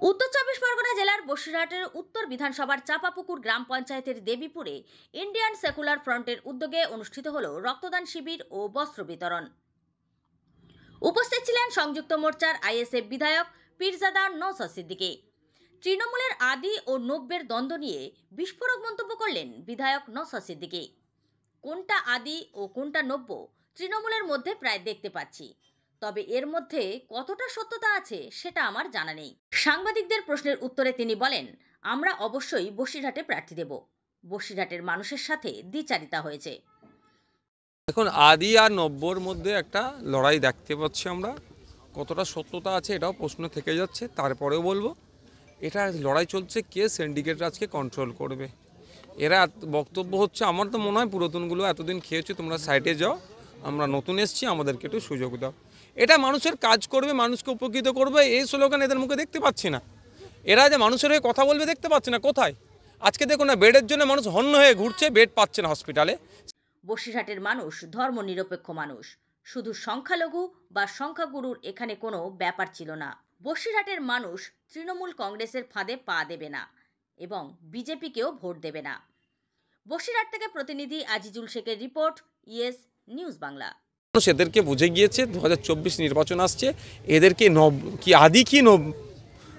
উত্তর চব্বিশ পরগনা জেলার বসিরহাটের উত্তর বিধানসভার চাপাপুকুর গ্রাম পঞ্চায়েতের দেবীপুরে ইন্ডিয়ান সেকুলার ফ্রন্টের উদ্যোগে অনুষ্ঠিত হল রক্তদান শিবির ও বস্ত্র বিতরণ। উপস্থিত ছিলেন সংযুক্ত মোর্চার আইএসএফ বিধায়ক পীরজাদা নওশাদ সিদ্দিকী। তৃণমূলের আদি ও নব্যের দ্বন্দ্ব নিয়ে বিস্ফোরক মন্তব্য করলেন বিধায়ক নওশাদ সিদ্দিকী। কোনটা আদি ও কোনটা নব্য তৃণমূলের মধ্যে প্রায় দেখতে পাচ্ছি, তবে এর মধ্যে কতটা সত্যতা আছে সেটা আমার জানা নেই। সাংবাদিকদের প্রশ্নের উত্তরে তিনি বলেন, আমরা অবশ্যই বসিরহাটে প্রার্থী দেব। বসিরহাটের মানুষের সাথে দ্বিচারিতা হয়েছে। এখন আদি আর নব্যর মধ্যে একটা লড়াই দেখতে পাচ্ছি আমরা। কতটা সত্যতা আছে এটাও প্রশ্ন থেকে যাচ্ছে। তারপরেও বলবো এটা লড়াই চলছে কে সিন্ডিকেট রাজকে কন্ট্রোল করবে। এরা বক্তব্য হচ্ছে, আমার তো মনে হয় পুরাতনগুলো এতদিন খেয়েছে, তোমরা সাইডে যাও, আমরা নতুন এসছি, আমাদেরকে একটু সুযোগ দাও। এটা মানুষের কাজ করবে, মানুষকে উপকৃত করবে, এই স্লোগান এদের মুখে দেখতে পাচ্ছি না। এরা যে মানুষের হয়ে কথা বলবে দেখতে পাচ্ছি না। কোথায় আজকে দেখুন না, বেডের জন্য মানুষ হন্য হয়ে ঘুরছে, বেড পাচ্ছে না হসপিটালে। বসিরহাটের মানুষ ধর্মনিরপেক্ষ মানুষ, শুধু সংখ্যালঘু বা সংখ্যাগুরুর এখানে কোনো ব্যাপার ছিল না। বসিরহাটের মানুষ তৃণমূল কংগ্রেসের ফাঁদে পা দেবে না এবং বিজেপিকেও ভোট দেবে না। বসিরহাট থেকে প্রতিনিধি আজিজুল শেখের রিপোর্ট, ইয়েস নিউজ বাংলা। মানুষ এদেরকে বুঝে গিয়েছে 2024 নির্বাচন আসছে, এদেরকে কি আদি কি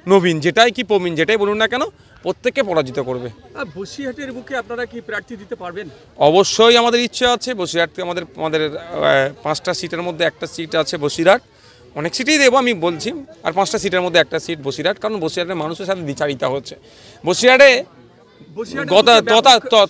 নবীন, যেটাই কি প্রবীণ, যেটাই বলুন না কেন, প্রত্যেককে পরাজিত করবে। বসিরহাটের বুকে আপনারা কি প্রার্থী দিতে পারবেন? অবশ্যই আমাদের ইচ্ছে আছে। বসিরহাটকে আমাদের 5টা সিটের মধ্যে একটা সিট আছে বসিরহাট। অনেক সিটই দেবো আমি বলছি, আর 5টা সিটের মধ্যে একটা সিট বসিরহাট, কারণ বসিরহাটের মানুষের সাথে দ্বিচারিতা হচ্ছে। বসিরহাটে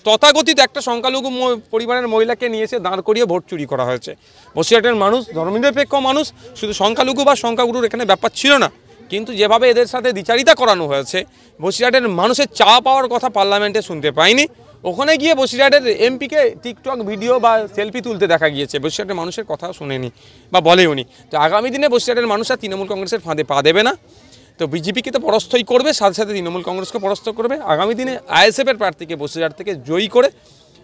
তথাকথিত একটা সংখ্যালঘু পরিবারের মহিলাকে নিয়ে এসে দাঁড় করিয়ে ভোট চুরি করা হয়েছে। বসিরহাটের মানুষ ধর্মনিরপেক্ষ মানুষ, শুধু সংখ্যালঘু বা সংখ্যাগুরুর এখানে ব্যাপার ছিল না, কিন্তু যেভাবে এদের সাথে দ্বিচারিতা করানো হয়েছে, বসিরহাটের মানুষের চা পাওয়ার কথা পার্লামেন্টে শুনতে পাইনি। ওখানে গিয়ে বসিরহাটের এমপিকে টিকটক ভিডিও বা সেলফি তুলতে দেখা গিয়েছে, বসিরহাটের মানুষের কথা শুনেনি বা বলেওনি। তো আগামী দিনে বসিরহাটের মানুষ আর তৃণমূল কংগ্রেসের ফাঁদে পা দেবে না। তো বিজেপিকে তো পরাস্তই করবে, সাথে সাথে তৃণমূল কংগ্রেসকে পরাস্ত করবে। আগামী দিনে আইএসএফের প্রার্থীকে বসিরহাট থেকে জয়ী করে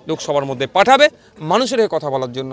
লোকসভার মধ্যে পাঠাবে মানুষের হয়ে কথা বলার জন্য।